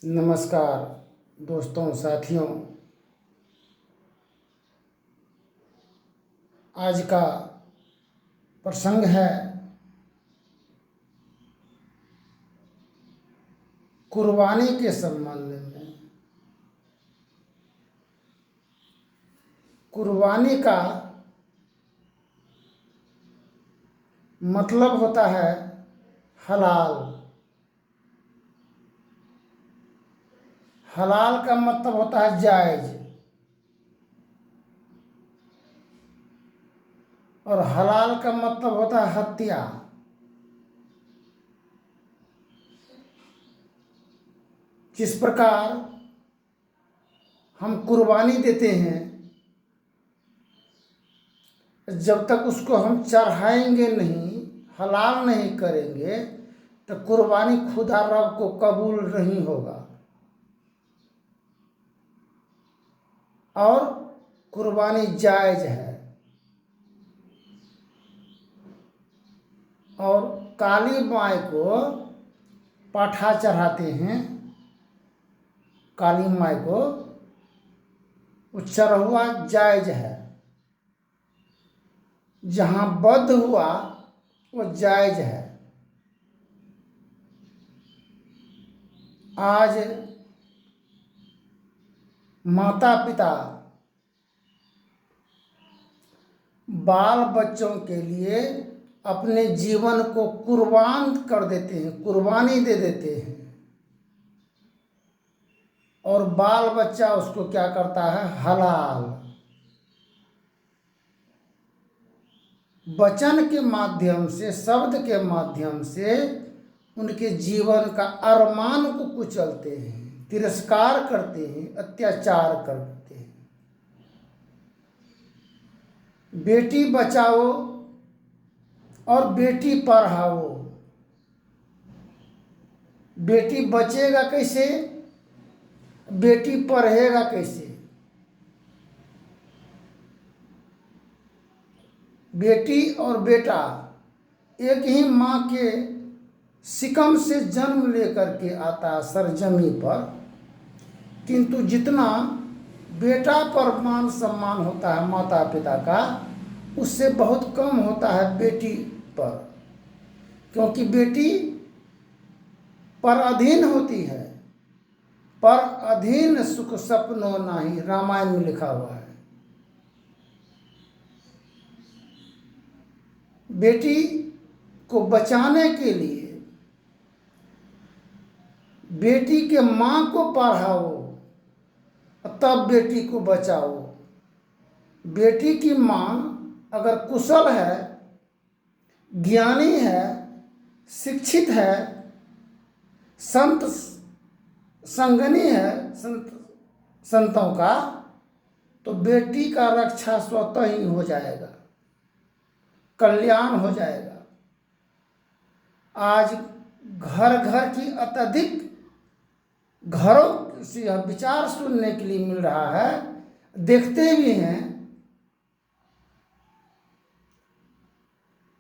नमस्कार दोस्तों साथियों। आज का प्रसंग है कुर्बानी के संबंध में। कुर्बानी का मतलब होता है हलाल। हलाल का मतलब होता है जायज, और हलाल का मतलब होता है हत्या। जिस प्रकार हम कुर्बानी देते हैं, जब तक उसको हम चढ़ाएंगे नहीं, हलाल नहीं करेंगे, तो कुर्बानी खुदा रब को कबूल नहीं होगा। और कुर्बानी जायज है। और काली माई को पाठा चढ़ाते हैं। काली माई को वो चढ़ावा जायज है। जहाँ बद्ध हुआ वो जायज है। आज माता पिता बाल बच्चों के लिए अपने जीवन को कुर्बान कर देते हैं, कुर्बानी दे देते हैं। और बाल बच्चा उसको क्या करता है? हलाल। वचन के माध्यम से, शब्द के माध्यम से उनके जीवन का अरमान को कुचलते हैं, तिरस्कार करते हैं, अत्याचार करते हैं। बेटी बचाओ और बेटी पढ़ाओ। बेटी बचेगा कैसे? बेटी पढ़ेगा कैसे? बेटी और बेटा एक ही माँ के शिकम से जन्म लेकर के आता है सरजमी पर, किंतु जितना बेटा पर मान सम्मान होता है माता पिता का, उससे बहुत कम होता है बेटी पर। क्योंकि बेटी पर अधीन होती है। पर अधीन सुख सपनों नाही, रामायण में लिखा हुआ है। बेटी को बचाने के लिए बेटी के माँ को पढ़ाओ, तब बेटी को बचाओ। बेटी की माँ अगर कुशल है, ज्ञानी है, शिक्षित है, संत संगनी है संतों का, तो बेटी का रक्षा स्वतः ही हो जाएगा, कल्याण हो जाएगा। आज घर घर की अत्यधिक घरों से यह विचार सुनने के लिए मिल रहा है, देखते भी हैं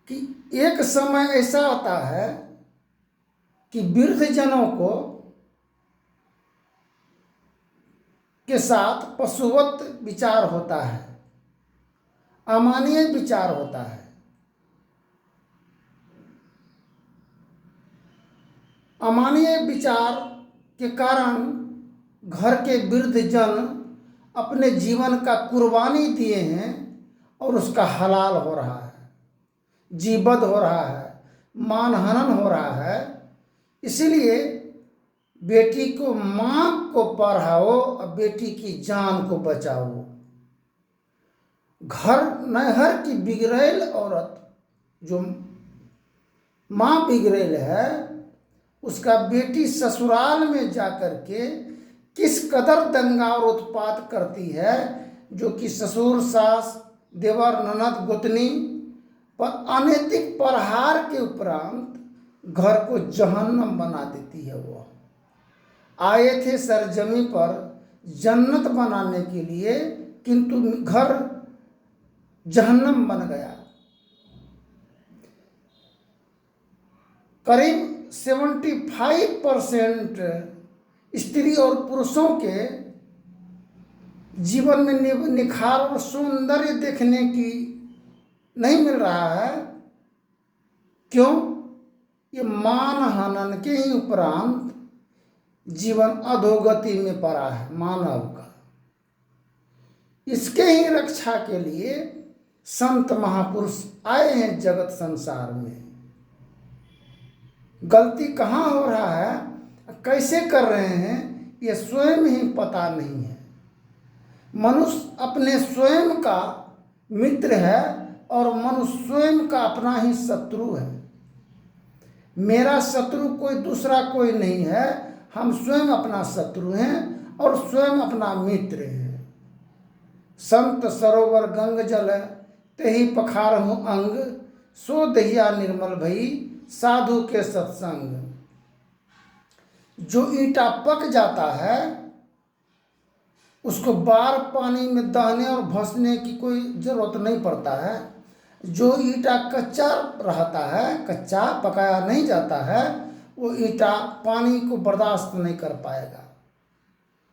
कि एक समय ऐसा होता है कि वृद्ध जनों को के साथ पशुवत विचार होता है, अमानवीय विचार होता है। अमानवीय विचार के कारण घर के वृद्ध जन अपने जीवन का कुर्बानी दिए हैं और उसका हलाल हो रहा है, जीवद हो रहा है, मानहनन हो रहा है। इसीलिए बेटी को, माँ को पढ़ाओ और बेटी की जान को बचाओ। घर नहर की बिगड़ैल औरत, जो माँ बिगड़ैल है, उसका बेटी ससुराल में जाकर के किस कदर दंगा और उत्पात करती है, जो कि ससुर, सास, देवर, ननद, गोतनी पर अनैतिक प्रहार के उपरांत घर को जहन्नम बना देती है। वो आए थे सरजमी पर जन्नत बनाने के लिए, किंतु घर जहन्नम बन गया। करीब 75% स्त्री और पुरुषों के जीवन में निखार और सौंदर्य देखने की नहीं मिल रहा है। क्यों? ये मान हनन के ही उपरांत जीवन अधोगति में पड़ा है मानव का। इसके ही रक्षा के लिए संत महापुरुष आए हैं जगत संसार में। गलती कहाँ हो रहा है, कैसे कर रहे हैं, ये स्वयं ही पता नहीं है। मनुष्य अपने स्वयं का मित्र है और मनुष्य स्वयं का अपना ही शत्रु है। मेरा शत्रु कोई दूसरा कोई नहीं है, हम स्वयं अपना शत्रु हैं और स्वयं अपना मित्र हैं। संत सरोवर गंग जल तेहि पखारहु अंग, सो दहिया निर्मल भई साधु के सत्संग। जो ईंटा पक जाता है उसको बार पानी में दहने और भसने की कोई जरूरत नहीं पड़ता है। जो ईंटा कच्चा रहता है, कच्चा पकाया नहीं जाता है, वो ईंटा पानी को बर्दाश्त नहीं कर पाएगा,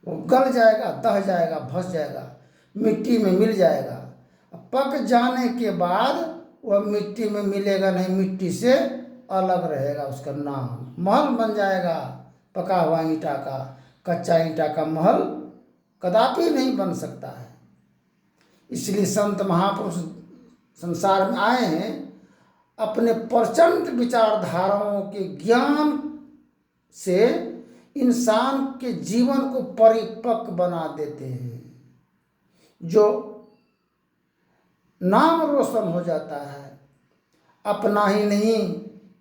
वो गल जाएगा, दह जाएगा, भस जाएगा, मिट्टी में मिल जाएगा। पक जाने के बाद वह मिट्टी में मिलेगा नहीं, मिट्टी से अलग रहेगा, उसका नाम महल बन जाएगा। पका हुआ ईंटा का, कच्चा ईंटा का महल कदापि नहीं बन सकता है। इसलिए संत महापुरुष संसार में आए हैं, अपने प्रचंड विचारधाराओं के ज्ञान से इंसान के जीवन को परिपक्व बना देते हैं। जो नाम रोशन हो जाता है, अपना ही नहीं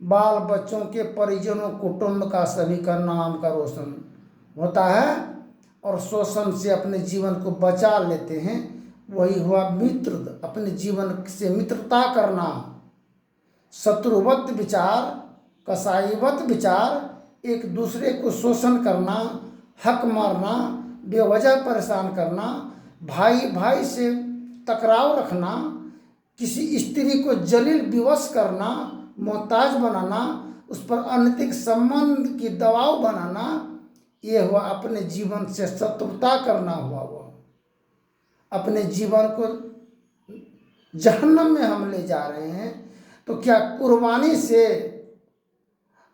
बाल बच्चों के, परिजनों, कुटुंब का, सभी का नाम का रोशन होता है और शोषण से अपने जीवन को बचा लेते हैं। वही हुआ मित्र, अपने जीवन से मित्रता करना। शत्रुवत विचार, कसाईवत विचार, एक दूसरे को शोषण करना, हक मारना, बेवजह परेशान करना, भाई भाई से टकराव रखना, किसी स्त्री को जलील विवश करना, मोहताज बनाना, उस पर अनैतिक संबंध की दबाव बनाना, ये हुआ अपने जीवन से शत्रुता करना हुआ। वो अपने जीवन को जहन्नम में हम ले जा रहे हैं। तो क्या कुर्बानी से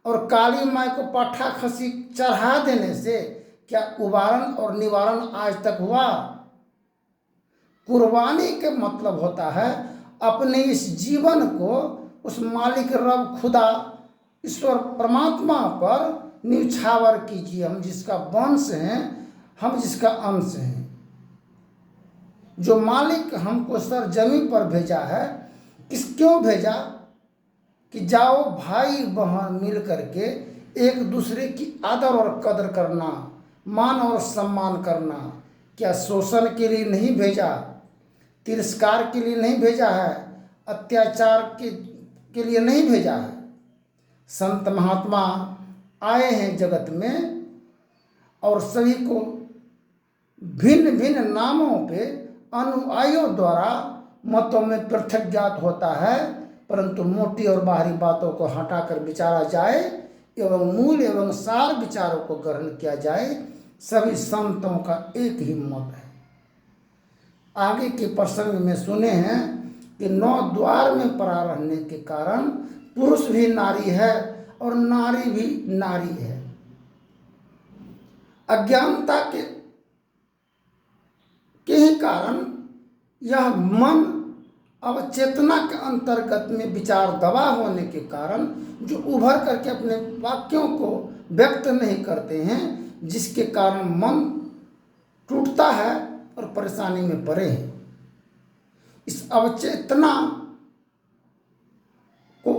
और काली माई को पाठा खसी चढ़ा देने से क्या उबारण और निवारण आज तक हुआ? कुर्बानी के मतलब होता है अपने इस जीवन को उस मालिक रब खुदा ईश्वर परमात्मा पर न्यौछावर कीजिए। हम जिसका वंश हैं, हम जिसका अंश हैं। जो मालिक हमको सर जमीन पर भेजा है, क्यों भेजा? कि जाओ भाई बहन मिल करके एक दूसरे की आदर और कदर करना, मान और सम्मान करना। क्या शोषण के लिए नहीं भेजा, तिरस्कार के लिए नहीं भेजा है, अत्याचार के लिए नहीं भेजा है। संत महात्मा आए हैं जगत में और सभी को भिन्न भिन्न नामों पे अनुयायियों द्वारा मतों में पृथक ज्ञात होता है, परंतु मोटी और बाहरी बातों को हटाकर विचारा जाए एवं मूल एवं सार विचारों को ग्रहण किया जाए। सभी संतों का एक ही मत है। आगे के प्रसंग में सुने हैं कि 9 द्वार में पड़ा रहने के कारण पुरुष भी नारी है और नारी भी नारी है। अज्ञानता के ही कारण यह मन अवचेतना के अंतर्गत में विचार दबा होने के कारण जो उभर करके अपने वाक्यों को व्यक्त नहीं करते हैं, जिसके कारण मन टूटता है और परेशानी में पड़े हैं। इस अवचेतना को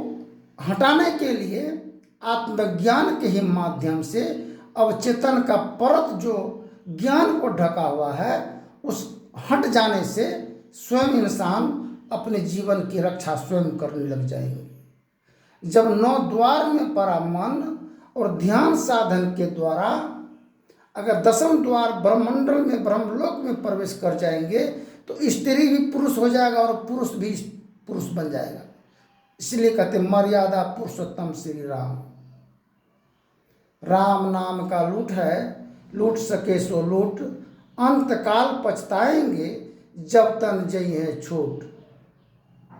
हटाने के लिए आत्मज्ञान के ही माध्यम से अवचेतन का परत जो ज्ञान को ढका हुआ है, उस हट जाने से स्वयं इंसान अपने जीवन की रक्षा स्वयं करने लग जाएंगे। जब 9 द्वार में पड़ा मन और ध्यान साधन के द्वारा अगर 10वें द्वार ब्रह्मंडल में, ब्रह्मलोक में प्रवेश कर जाएंगे तो स्त्री भी पुरुष हो जाएगा और पुरुष भी पुरुष बन जाएगा। इसलिए कहते मर्यादा पुरुषोत्तम श्री राम। राम नाम का लूट है, लूट सके सो लूट, अंतकाल पछताएंगे जब तन जई है छूट।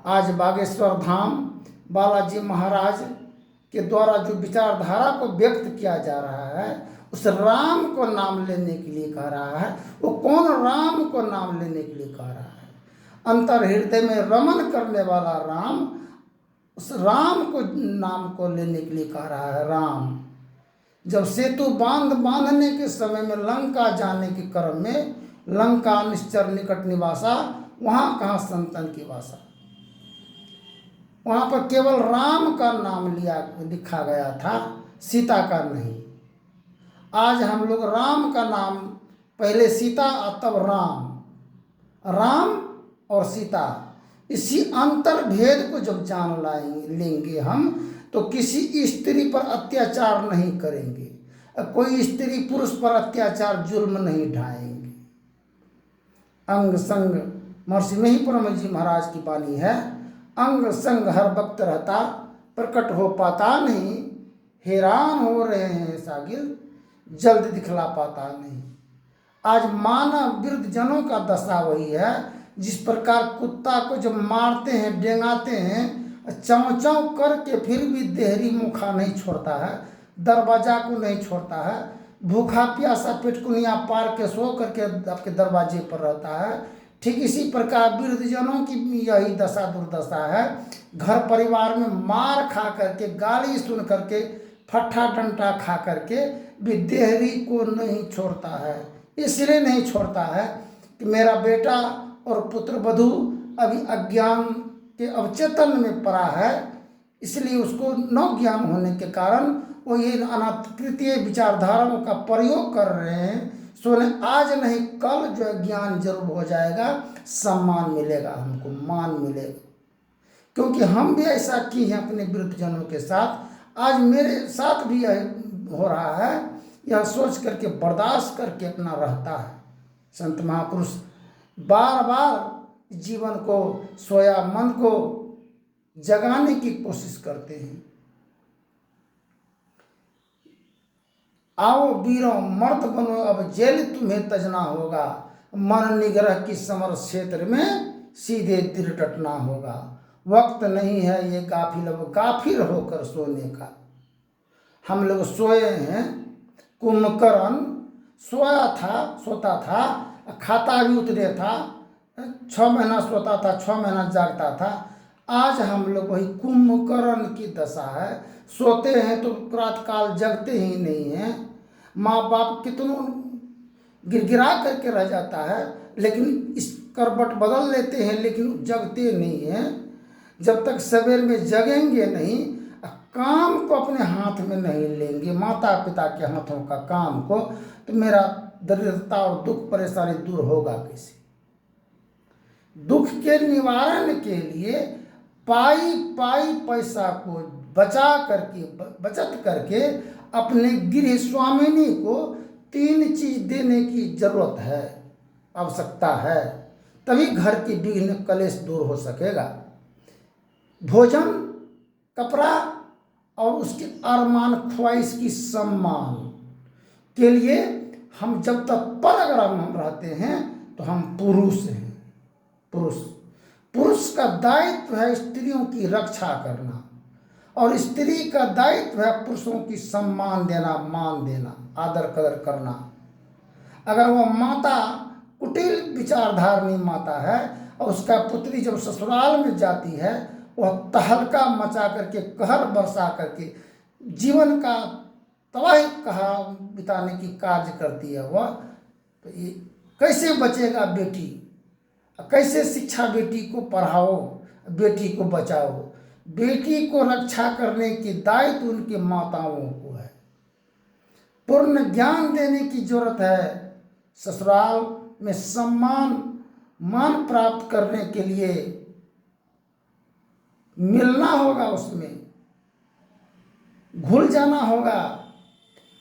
आज बागेश्वर धाम बालाजी महाराज के द्वारा जो विचारधारा को व्यक्त किया जा रहा है, उस राम को नाम लेने के लिए कह रहा है। वो कौन राम को नाम लेने के लिए कह रहा है? अंतर हृदय में रमन करने वाला राम, उस राम को नाम को लेने के लिए कह रहा है। राम जब सेतु बांधने के समय में लंका जाने के क्रम में, लंका निश्चर निकट निवासा, वहाँ कहाँ संतन की वासा, वहाँ पर केवल राम का नाम लिखा गया था, सीता का नहीं। आज हम लोग राम का नाम, पहले सीता और तब राम और सीता, इसी अंतर भेद को जब जान लेंगे हम, तो किसी स्त्री पर अत्याचार नहीं करेंगे, कोई स्त्री पुरुष पर अत्याचार जुल्म नहीं ढाएंगे। अंग संग, महर्षि महिपुरम जी महाराज की वाणी है, अंग संग हर वक्त रहता, प्रकट हो पाता नहीं, हैरान हो रहे हैं सागिल, जल्द दिखला पाता नहीं। आज मानव वृद्ध जनों का दशा वही है, जिस प्रकार कुत्ता को जब मारते हैं, डेंगाते हैं, चाँव चाँव करके फिर भी देहरी मुखा नहीं छोड़ता है, दरवाजा को नहीं छोड़ता है, भूखा प्यासा पेटकुनिया पार के सो करके आपके दरवाजे पर रहता है, ठीक इसी प्रकार वृद्धजनों की यही दशा दुर्दशा है। घर परिवार में मार खा करके, गाली सुन करके, फट्ठा डंटा खा करके भी देहरी को नहीं छोड़ता है। इसलिए नहीं छोड़ता है कि मेरा बेटा और पुत्र वधू अभी अज्ञान के अवचेतन में पड़ा है, इसलिए उसको न ज्ञान होने के कारण वो ये अनाकृतीय विचारधाराओं का प्रयोग कर रहे हैं। सोने आज नहीं कल जो ज्ञान जरूर हो जाएगा, सम्मान मिलेगा, हमको मान मिलेगा, क्योंकि हम भी ऐसा किए हैं अपने वृद्धजनों के साथ। आज मेरे साथ भी हो रहा है, यह सोच करके बर्दाश्त करके अपना रहता है। संत महापुरुष बार बार जीवन को, सोया मन को जगाने की कोशिश करते हैं। आओ वीरों मर्द बनो, अब जेल तुम्हें तजना होगा, मन निग्रह की समर क्षेत्र में सीधे दिल डटना होगा। वक्त नहीं है ये गाफिल, अब गाफिल होकर सोने का। हम लोग सोए हैं, कुंभकर्ण सोता था, खाता भी उतरे था, 6 महीना सोता था, 6 महीना जागता था। आज हम लोग वही कुंभकर्ण की दशा है, सोते हैं तो रात काल जगते ही नहीं हैं। माँ बाप कितनों गिरगिरा करके रह जाता है, लेकिन इस करवट बदल लेते हैं, लेकिन जगते नहीं हैं। जब तक सवेर में जगेंगे नहीं, काम को अपने हाथ में नहीं लेंगे, माता पिता के हाथों का काम को, तो मेरा दरिद्रता और दुख परेशानी दूर होगा कैसे? दुख के निवारण के लिए पाई पैसा को बचत करके अपने गृह स्वामिनी को 3 चीज देने की जरूरत है, आवश्यकता है, तभी घर की विघ्न कलेश दूर हो सकेगा। भोजन, कपड़ा और उसके अरमान ख्वाहिश की सम्मान के लिए हम जब तक पर अगर हम रहते हैं तो हम पुरुष हैं। पुरुष का दायित्व है स्त्रियों की रक्षा करना, और स्त्री का दायित्व है पुरुषों की सम्मान देना, मान देना, आदर कदर करना। अगर वो माता कुटिल विचारधारणी माता है और उसका पुत्री जब ससुराल में जाती है, वह तहलका मचा करके, कहर बरसा करके जीवन का तबाही कहा बिताने की कार्य करती है वह, तो ये कैसे बचेगा बेटी? कैसे शिक्षा बेटी को पढ़ाओ, बेटी को बचाओ? बेटी को रक्षा करने की दायित्व उनकी माताओं को है। पूर्ण ज्ञान देने की जरूरत है। ससुराल में मान प्राप्त करने के लिए मिलना होगा, उसमें घुल जाना होगा।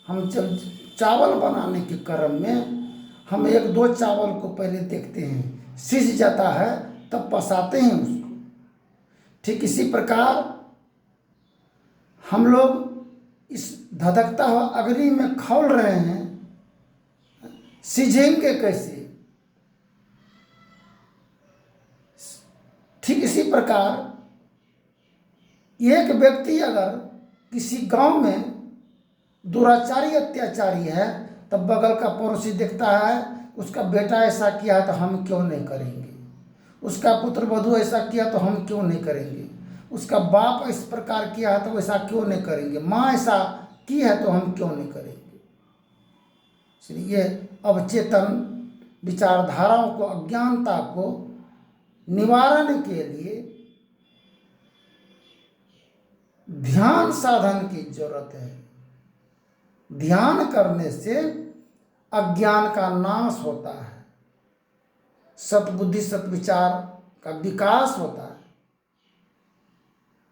हम जब चावल बनाने के क्रम में हम 1-2 चावल को पहले देखते हैं, सिज जाता है तब पसाते हैं उसको। ठीक इसी प्रकार हम लोग इस धधकता हुआ अग्नि में खौल रहे हैं, सिझेंगे कैसे। ठीक इसी प्रकार एक व्यक्ति अगर किसी गांव में दुराचारी अत्याचारी है, तब बगल का पड़ोसी देखता है उसका बेटा ऐसा किया तो हम क्यों नहीं करेंगे, उसका पुत्र वधू ऐसा किया तो हम क्यों नहीं करेंगे, उसका बाप इस प्रकार किया है तो ऐसा क्यों नहीं करेंगे, माँ ऐसा की है तो हम क्यों नहीं करेंगे। इसलिए अवचेतन विचारधाराओं को, अज्ञानता को निवारण के लिए ध्यान साधन की जरूरत है। ध्यान करने से अज्ञान का नाश होता है, सतबुद्धि सतविचार का विकास होता है।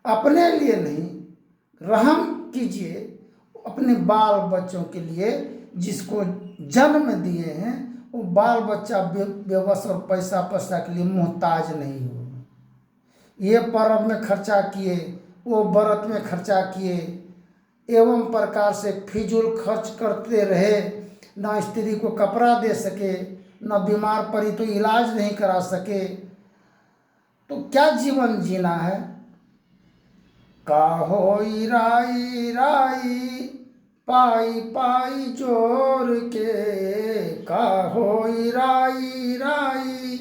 अपने लिए नहीं, रहम कीजिए अपने बाल बच्चों के लिए, जिसको जन्म दिए हैं वो बाल बच्चा बेबस और पैसा पैसा के लिए मोहताज नहीं हो। ये पर्व में खर्चा किए, वो व्रत में खर्चा किए, एवं प्रकार से फिजूल खर्च करते रहे, ना स्त्री को कपड़ा दे सके, ना बीमार पड़ी तो इलाज नहीं करा सके, तो क्या जीवन जीना है। काहोई राई राई पाई पाई जोर के, काहोई राई राई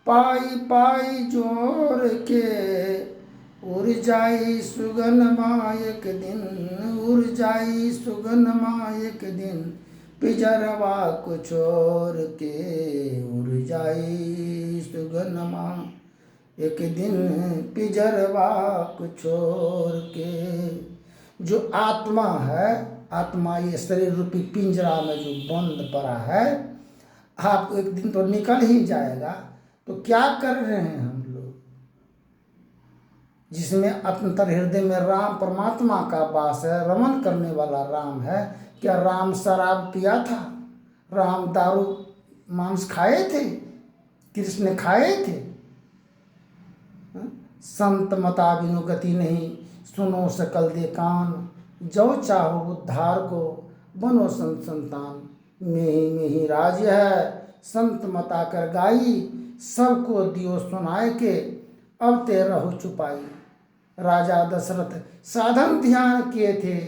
पाई पाई जोर के, उड़ जाई सुगन माँ एक दिन, उड़ जाई सुगन माँ एक दिन, पिजरवा को छोड़ के, उड़ जाई सुगन माँ एक दिन, पिजरवा को छोड़ के। जो आत्मा है, आत्मा ये शरीर रूपी पिंजरा में जो बंद पड़ा है, आप एक दिन तो निकल ही जाएगा। तो क्या कर रहे हैं हम लोग, जिसमें अंतर हृदय में राम परमात्मा का वास है, रमन करने वाला राम है। क्या राम शराब पिया था, राम दारू मांस खाए थे, कृष्ण खाए थे। संत मता बिनु गति नहीं, सुनो सकल दे कान, जो चाहो उद्धार को, बनो संत संतान। में ही राज्य है, संत मता कर गाई, सबको दियो सुनाए के, अब ते रहो छुपाई। राजा दशरथ साधन ध्यान किए थे,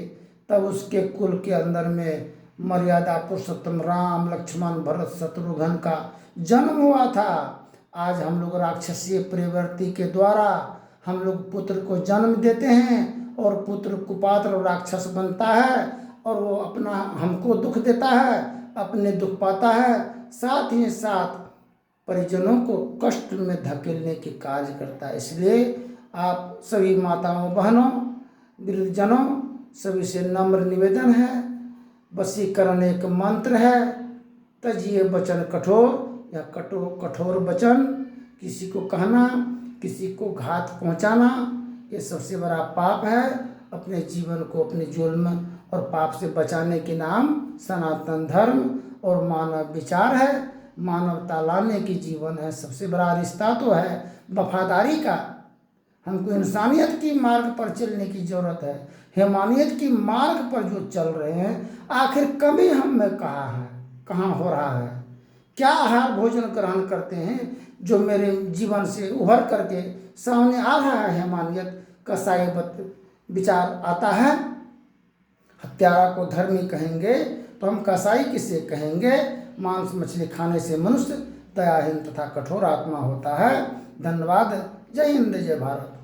तब उसके कुल के अंदर में मर्यादा पुरुषोत्तम राम लक्ष्मण भरत शत्रुघ्न का जन्म हुआ था। आज हम लोग राक्षसीय प्रवृत्ति के द्वारा हम लोग पुत्र को जन्म देते हैं, और पुत्र कुपात्र राक्षस बनता है, और वो अपना हमको दुख देता है, अपने दुख पाता है, साथ ही साथ परिजनों को कष्ट में धकेलने की कार्य करता है। इसलिए आप सभी माताओं बहनों वृद्धजनों सभी से नम्र निवेदन है, वशीकरण एक मंत्र है, तजिए वचन कठोर, या कठोर वचन किसी को कहना, किसी को घात पहुंचाना, ये सबसे बड़ा पाप है। अपने जीवन को अपने जुल्म और पाप से बचाने के नाम सनातन धर्म और मानव विचार है, मानवता लाने की जीवन है। सबसे बड़ा रिश्ता तो है वफादारी का। हमको इंसानियत की मार्ग पर चलने की जरूरत है। हैवानियत की मार्ग पर जो चल रहे हैं, आखिर कमी हम में कहाँ हो रहा है। क्या आहार भोजन ग्रहण करते हैं जो मेरे जीवन से उभर करके सामने आ रहा है। हैवानियत कसाईवत विचार आता है। हत्यारा को धर्मी कहेंगे तो हम कसाई किसे कहेंगे। मांस मछली खाने से मनुष्य दयाहीन तथा कठोर आत्मा होता है। धन्यवाद। जय हिंद, जय भारत।